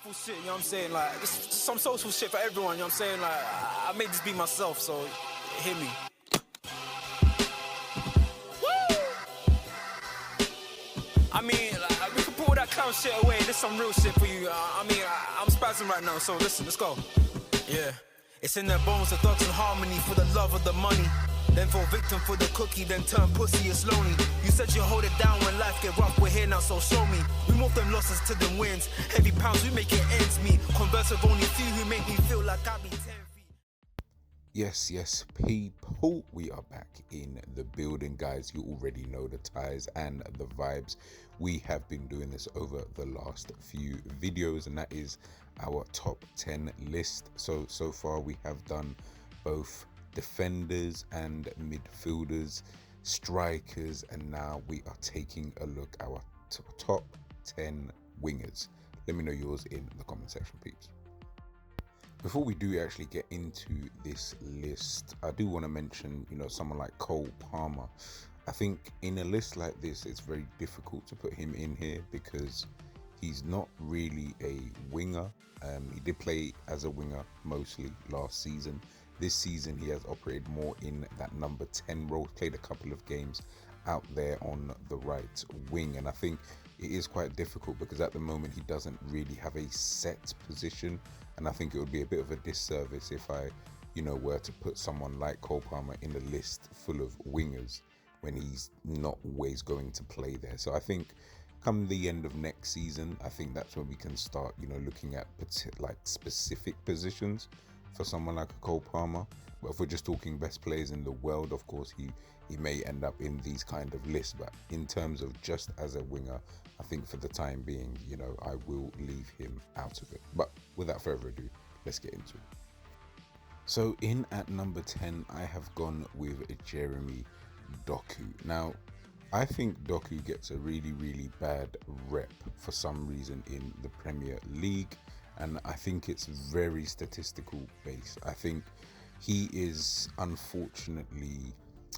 Full shit, you know what I'm saying? Like, just some social shit for everyone, you know what I'm saying? Like, I made this be myself, so hear me. Woo! I mean, like, we can put all that clown shit away. This some real shit for you. I'm spazzing right now, so listen, let's go. Yeah. It's in their bones, the thugs in harmony for the love of the money. Then fall victim for the cookie, then turn pussy, it's lonely. You said you hold it down when life get rough, we're here now, so show me. We move them losses to them wins. Heavy pounds, we make it ends meet. Converse with only few who make me feel like I be 10 feet. Yes, people, we are back in the building, guys. You already know the ties and the vibes. We have been doing this over the last few videos, and that is our top 10 list. So far we have done both defenders and midfielders, strikers, and now we are taking a look at our top 10 wingers. Let me know yours in the comment section, peeps. Before we do actually get into this list, I do want to mention, someone like Cole Palmer. I think in a list like this, it's very difficult to put him in here because he's not really a winger. He did play as a winger mostly last season. This season, he has operated more in that number 10 role, played a couple of games out there on the right wing. And I think it is quite difficult because at the moment, he doesn't really have a set position. And I think it would be a bit of a disservice if I, were to put someone like Cole Palmer in a list full of wingers when he's not always going to play there. So I think come the end of next season, I think that's when we can start, looking at specific positions for someone like a Cole Palmer. But if we're just talking best players in the world, of course, he may end up in these kind of lists. But in terms of just as a winger, I think for the time being, I will leave him out of it. But without further ado, let's get into it. So in at number 10, I have gone with Jeremy Doku. Now, I think Doku gets a really, really bad rep for some reason in the Premier League. And I think it's very statistical based. I think he is unfortunately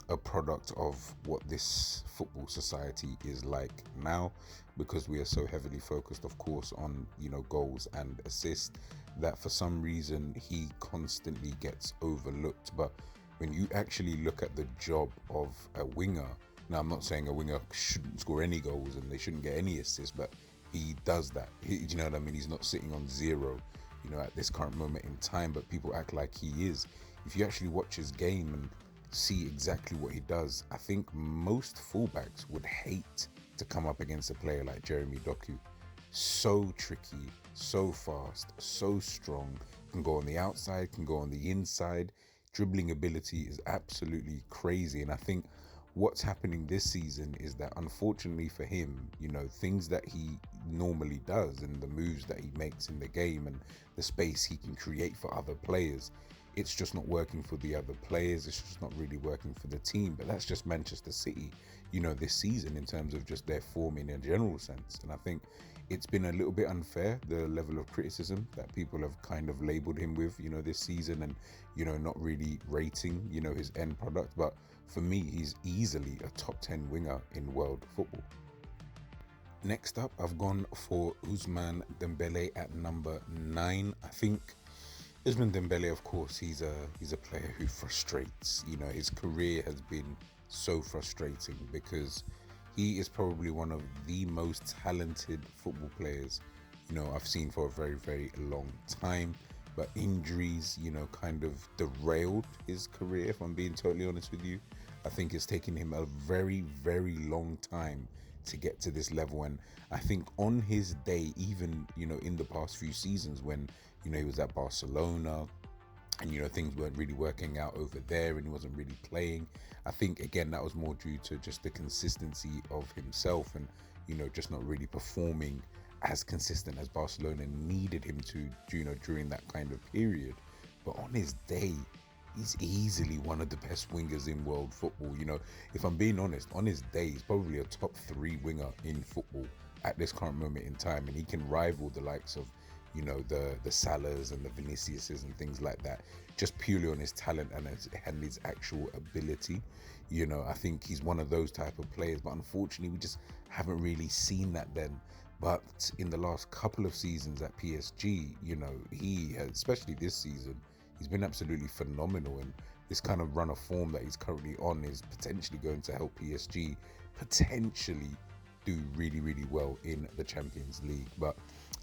a product of what this football society is like now, because we are so heavily focused, of course, on goals and assists, that for some reason he constantly gets overlooked. But when you actually look at the job of a winger, now I'm not saying a winger shouldn't score any goals and they shouldn't get any assists, but he does that. You know what I mean? He's not sitting on zero, at this current moment in time, but people act like he is. If you actually watch his game and see exactly what he does, I think most fullbacks would hate to come up against a player like Jeremy Doku. So tricky, so fast, so strong, can go on the outside, can go on the inside. Dribbling ability is absolutely crazy. And I think what's happening this season is that, unfortunately for him, things that he normally does and the moves that he makes in the game and the space he can create for other players, it's just not working for the other players. It's just not really working for the team. But that's just Manchester City, this season, in terms of just their form in a general sense. And I think it's been a little bit unfair, the level of criticism that people have kind of labeled him with, this season, and, not really rating, his end product. But for me, he's easily a top 10 winger in world football. Next up, I've gone for Ousmane Dembele at number 9. I think Ousmane Dembele, of course, he's a player who frustrates. His career has been so frustrating because he is probably one of the most talented football players, I've seen for a very, very long time. But injuries, kind of derailed his career, if I'm being totally honest with you. I think it's taken him a very, very long time to get to this level. And I think on his day, even, in the past few seasons when, he was at Barcelona and, things weren't really working out over there and he wasn't really playing, I think, again, that was more due to just the consistency of himself and, just not really performing as consistent as Barcelona needed him to, during that kind of period. But on his day, he's easily one of the best wingers in world football. If I'm being honest, on his day, he's probably a top 3 winger in football at this current moment in time. And he can rival the likes of, the Salahs and the Viniciuses and things like that, just purely on his talent and his actual ability. I think he's one of those type of players. But unfortunately, we just haven't really seen that then. But in the last couple of seasons at PSG, you know, he has, especially this season, he's been absolutely phenomenal. And this kind of run of form that he's currently on is potentially going to help PSG potentially do really, really well in the Champions League. But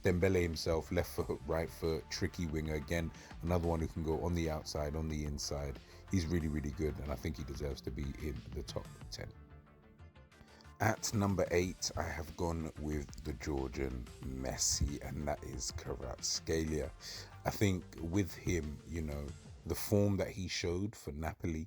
Dembele himself, left foot, right foot, tricky winger again, another one who can go on the outside, on the inside. He's really, really good, and I think he deserves to be in the top 10. At number 8, I have gone with the Georgian Messi, and that is 𝐒𝐃𝐃. I think with him, you know, the form that he showed for Napoli,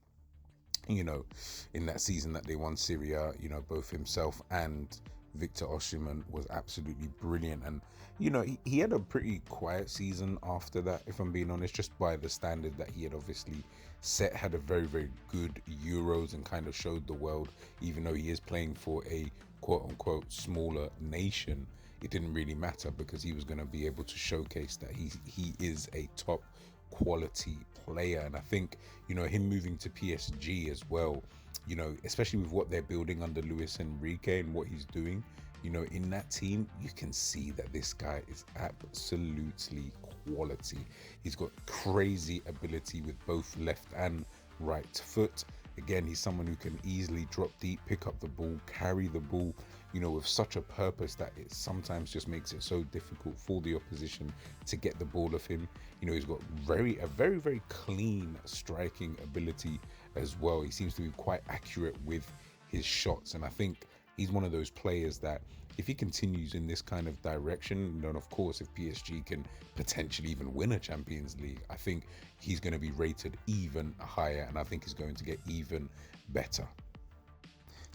you know, in that season that they won Serie A, you know, both himself and Victor Osimhen was absolutely brilliant. And, you know, he had a pretty quiet season after that, if I'm being honest, just by the standard that he had obviously set. Had a very, very good Euros and kind of showed the world, even though he is playing for a quote-unquote smaller nation, it didn't really matter because he was going to be able to showcase that he is a top quality player. And I think, you know, him moving to PSG as well, you know, especially with what they're building under Luis Enrique and what he's doing, you know, in that team, you can see that this guy is absolutely quality. He's got crazy ability with both left and right foot. Again, he's someone who can easily drop deep, pick up the ball, carry the ball, you know, with such a purpose that it sometimes just makes it so difficult for the opposition to get the ball of him. You know, he's got a very, very clean striking ability as well. He seems to be quite accurate with his shots, and I think he's one of those players that if he continues in this kind of direction, then of course if PSG can potentially even win a Champions League, I think he's going to be rated even higher, and I think he's going to get even better.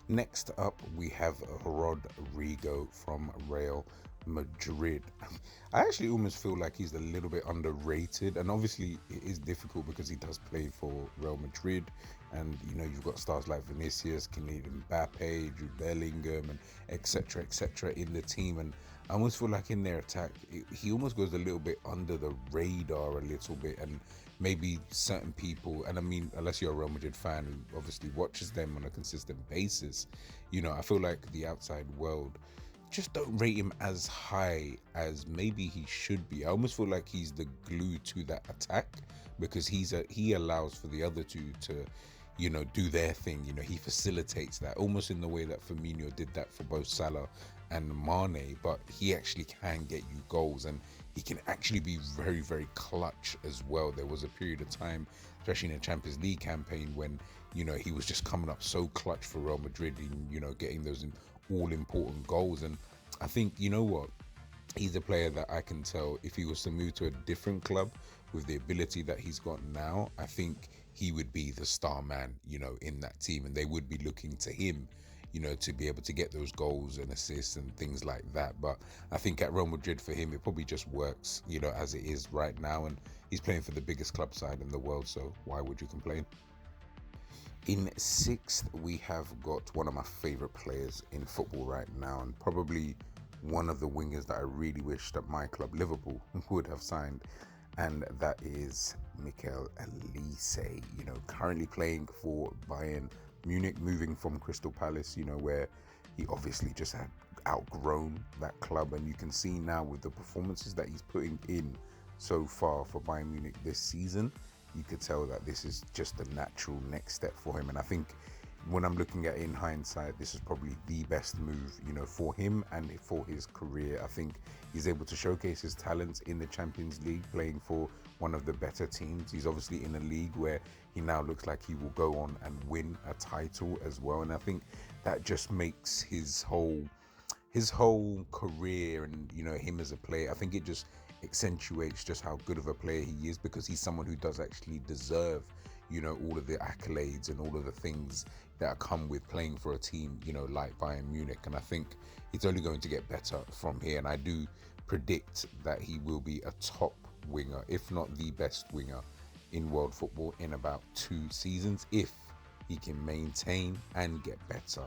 Next up, we have Rodrigo from Real Madrid. I actually almost feel like he's a little bit underrated, and obviously it is difficult because he does play for Real Madrid, and you know, you've got stars like Vinicius, Kylian Mbappe, Jude Bellingham, and etc in the team, and I almost feel like in their attack he almost goes a little bit under the radar a little bit, and maybe certain people, and I mean, unless you're a Real Madrid fan who obviously watches them on a consistent basis, you know, I feel like the outside world just don't rate him as high as maybe he should be. I almost feel like he's the glue to that attack because he allows for the other two to, you know, do their thing. You know, he facilitates that almost in the way that Firmino did that for both Salah and Mane, but he actually can get you goals, and he can actually be very, very clutch as well. There was a period of time, especially in the Champions League campaign, when, you know, he was just coming up so clutch for Real Madrid and, you know, getting those all-important goals. And I think, you know what, he's a player that I can tell if he was to move to a different club with the ability that he's got now, I think he would be the star man, you know, in that team, and they would be looking to him, you know, to be able to get those goals and assists and things like that. But I think at Real Madrid, for him, it probably just works, you know, as it is right now, and he's playing for the biggest club side in the world, so why would you complain? In 6th, we have got one of my favorite players in football right now, and probably one of the wingers that I really wish that my club, Liverpool, would have signed, and that is Michael Olise, you know, currently playing for Bayern Munich, moving from Crystal Palace, you know, where he obviously just had outgrown that club, and you can see now with the performances that he's putting in so far for Bayern Munich this season, you could tell that this is just the natural next step for him. And I think when I'm looking at it in hindsight, this is probably the best move, you know, for him and for his career. I think he's able to showcase his talents in the Champions League, playing for one of the better teams. He's obviously in a league where he now looks like he will go on and win a title as well. And I think that just makes his whole career and, you know, him as a player, I think it just accentuates just how good of a player he is, because he's someone who does actually deserve, you know, all of the accolades and all of the things that come with playing for a team, you know, like Bayern Munich. And I think it's only going to get better from here, and I do predict that he will be a top winger, if not the best winger in world football in about 2 seasons, if he can maintain and get better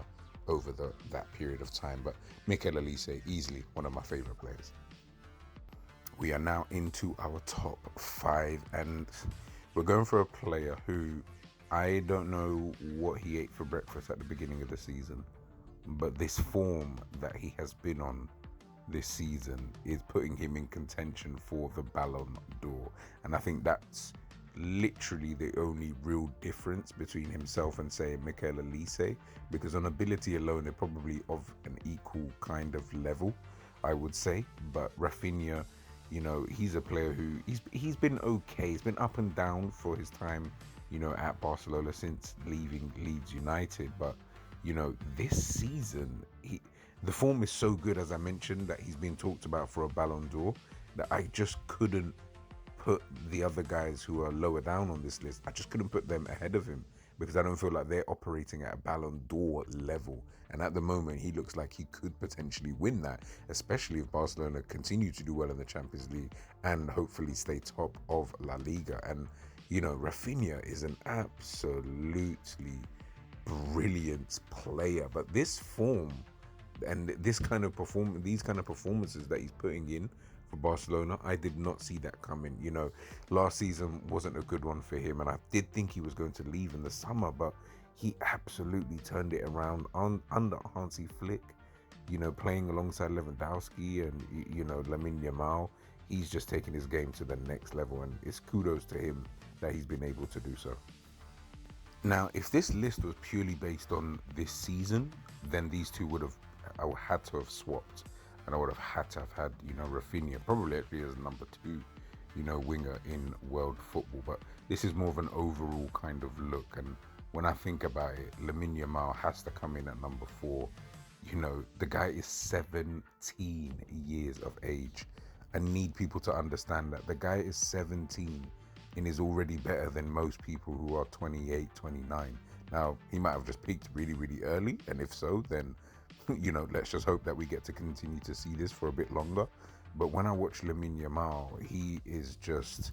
over that period of time. But Michael Olise, easily one of my favorite players. We are now into our top 5, and we're going for a player who I don't know what he ate for breakfast at the beginning of the season, but this form that he has been on this season is putting him in contention for the Ballon d'Or. And I think that's literally the only real difference between himself and, say, 𝐒𝐈𝐊𝐄𝐒, because on ability alone, they're probably of an equal kind of level, I would say. But Rafinha, you know, he's a player who he's been okay. He's been up and down for his time, you know, at Barcelona since leaving Leeds United. But, you know, this season, the form is so good, as I mentioned, that he's been talked about for a Ballon d'Or, that I just couldn't put the other guys who are lower down on this list, I just couldn't put them ahead of him, because I don't feel like they're operating at a Ballon d'Or level. And at the moment, he looks like he could potentially win that, especially if Barcelona continue to do well in the Champions League and hopefully stay top of La Liga. And, you know, Rafinha is an absolutely brilliant player, but this form and this kind of these kind of performances that he's putting in for Barcelona, I did not see that coming. You know, last season wasn't a good one for him, and I did think he was going to leave in the summer, but he absolutely turned it around under Hansi Flick, you know, playing alongside Lewandowski and, you know, Lamine Yamal. He's just taken his game to the next level, and it's kudos to him that he's been able to do so. Now, if this list was purely based on this season, then these two I would had to have swapped, and I would have had to have had, you know, Rafinha probably actually as number 2, you know, winger in world football. But this is more of an overall kind of look, and when I think about it, Lamine Yamal has to come in at number 4. You know, the guy is 17 years of age. I need people to understand that the guy is 17 and is already better than most people who are 28, 29. Now, he might have just peaked really, really early, and if so, then, you know, let's just hope that we get to continue to see this for a bit longer. But when I watch Lamine Yamal, he's just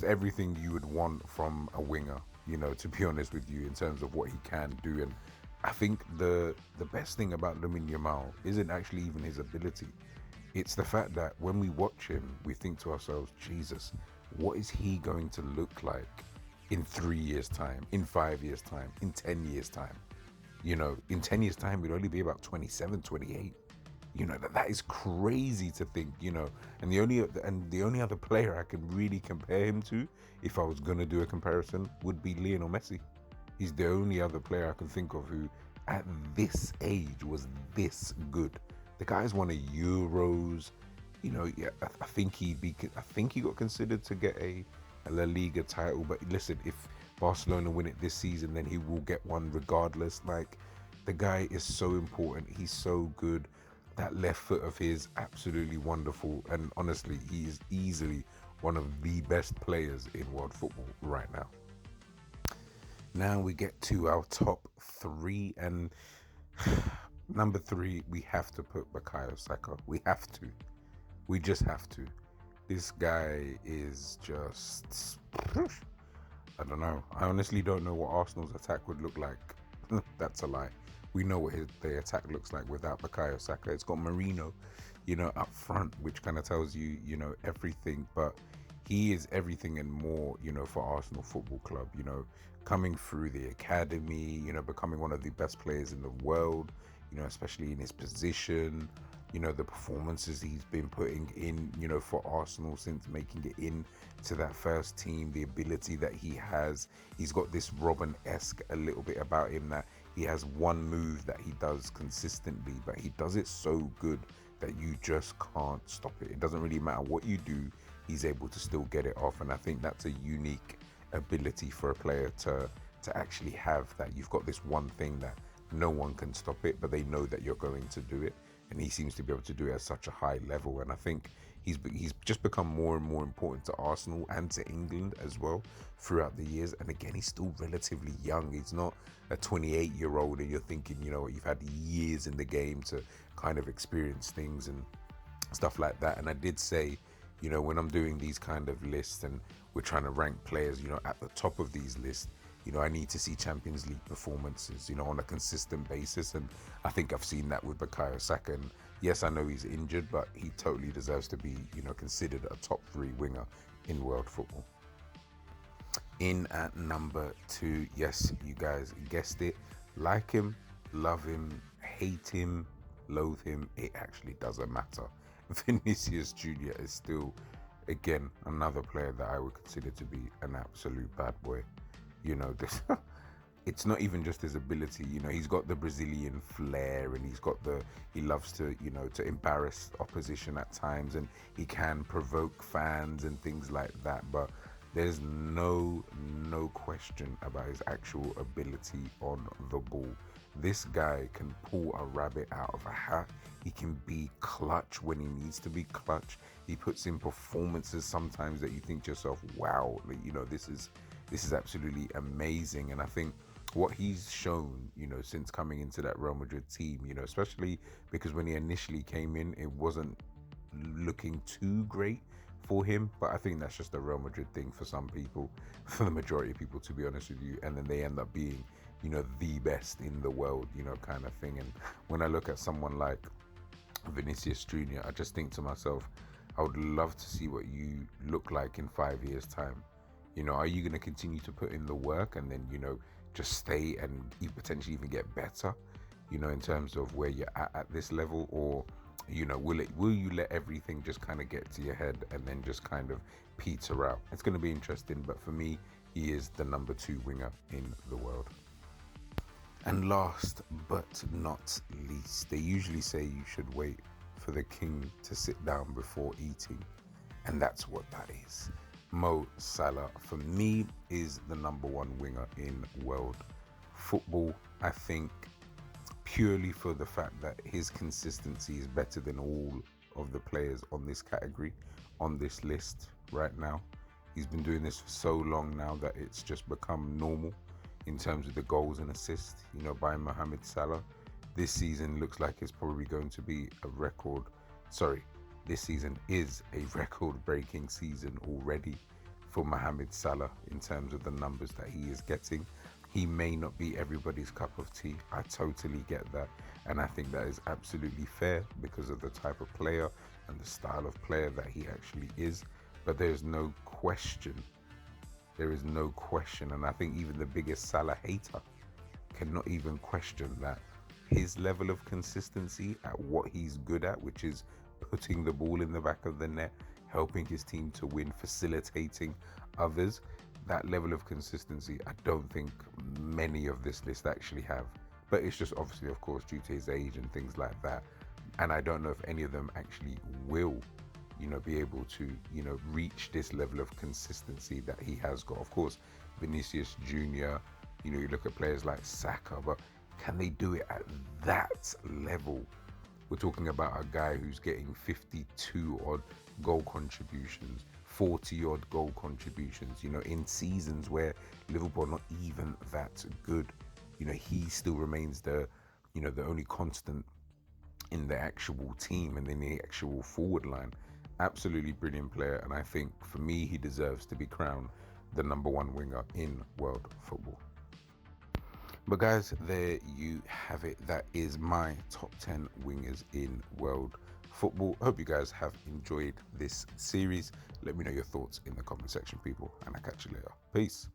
everything you would want from a winger, you know, to be honest with you, in terms of what he can do. And I think the best thing about Lamine Yamal isn't actually even his ability. It's the fact that when we watch him, we think to ourselves, Jesus, what is he going to look like in 3 years' time, in 5 years' time, in 10 years' time? You know, in 10 years' time, he'd only be about 27, 28. You know, that is crazy to think, you know. And the only other player I can really compare him to, if I was going to do a comparison, would be Lionel Messi. He's the only other player I can think of who, at this age, was this good. The guy's won a Euros. You know, yeah, I think he got considered to get a La Liga title. But listen, if Barcelona win it this season, then he will get one regardless. Like, the guy is so important. He's so good. That left foot of his, absolutely wonderful. And honestly, he is easily one of the best players in world football right now. Now we get to our top 3, and number 3, we have to put Bukayo Saka. We have to. We just have to. This guy is just, I don't know. I honestly don't know what Arsenal's attack would look like. That's a lie. We know what the attack looks like without Bukayo Saka. It's got Marino, you know, up front, which kind of tells you, you know, everything. But he is everything and more, you know, for Arsenal Football Club. You know, coming through the academy, you know, becoming one of the best players in the world, you know, especially in his position. You know, the performances he's been putting in, you know, for Arsenal since making it in to that first team, the ability that he has. He's got this Robin-esque a little bit about him, that he has one move that he does consistently, but he does it so good that you just can't stop it. It doesn't really matter what you do, he's able to still get it off. And I think that's a unique ability for a player to actually have, that you've got this one thing that no one can stop it, but they know that you're going to do it. And he seems to be able to do it at such a high level. And I think he's just become more and more important to Arsenal and to England as well throughout the years. And again, he's still relatively young. He's not a 28-year-old and you're thinking, you know, you've had years in the game to kind of experience things and stuff like that. And I did say, you know, when I'm doing these kind of lists and we're trying to rank players, you know, at the top of these lists, you know, I need to see Champions League performances, you know, on a consistent basis. And I think I've seen that with Bukayo Saka. And yes, I know he's injured, but he totally deserves to be, you know, considered a top 3 winger in world football. In at number 2, yes, you guys guessed it. Like him, love him, hate him, loathe him, it actually doesn't matter. Vinicius Jr. is still, again, another player that I would consider to be an absolute bad boy. You know, this it's not even just his ability, you know, he's got the Brazilian flair, and he loves to, you know, to embarrass opposition at times, and he can provoke fans and things like that, but there's no question about his actual ability on the ball. This guy can pull a rabbit out of a hat. He can be clutch when he needs to be clutch. He puts in performances sometimes that you think to yourself, wow, you know, this is absolutely amazing. And I think what he's shown, you know, since coming into that Real Madrid team, you know, especially because when he initially came in, it wasn't looking too great for him, but I think that's just a Real Madrid thing for some people, for the majority of people, to be honest with you, and then they end up being, you know, the best in the world, you know, kind of thing. And when I look at someone like Vinicius Jr., I just think to myself, I would love to see what you look like in 5 years' time. You know, are you going to continue to put in the work and then, you know, just stay and potentially even get better, you know, in terms of where you're at this level? Or, you know, will you let everything just kind of get to your head and then just kind of peter out? It's going to be interesting, but for me, he is the number 2 winger in the world. And last but not least, they usually say you should wait for the king to sit down before eating, and that's what that is. Mo Salah, for me, is the number 1 winger in world football. I think purely for the fact that his consistency is better than all of the players on this category, on this list right now. He's been doing this for so long now that it's just become normal in terms of the goals and assists, you know, by Mohamed Salah. This season looks like it's probably going to be a record. Sorry, this season is a record-breaking season already for Mohamed Salah in terms of the numbers that he is getting. He may not be everybody's cup of tea. I totally get that. And I think that is absolutely fair because of the type of player and the style of player that he actually is. But there's no question. There is no question. And I think even the biggest Salah hater cannot even question that his level of consistency at what he's good at, which is putting the ball in the back of the net, helping his team to win, facilitating others, that level of consistency, I don't think many of this list actually have. But it's just obviously, of course, due to his age and things like that. And I don't know if any of them actually will, you know, be able to, you know, reach this level of consistency that he has got. Of course, Vinicius Jr., you know, you look at players like Saka, but can they do it at that level? We're talking about a guy who's getting 52 odd goal contributions, 40 odd goal contributions, you know, in seasons where Liverpool are not even that good. You know, he still remains the, you know, the only constant in the actual team and in the actual forward line. Absolutely brilliant player, and I think for me he deserves to be crowned the number 1 winger in world football. But guys, there you have it. That is my top 10 wingers in world football. I hope you guys have enjoyed this series. Let me know your thoughts in the comment section, people, and I'll catch you later. Peace.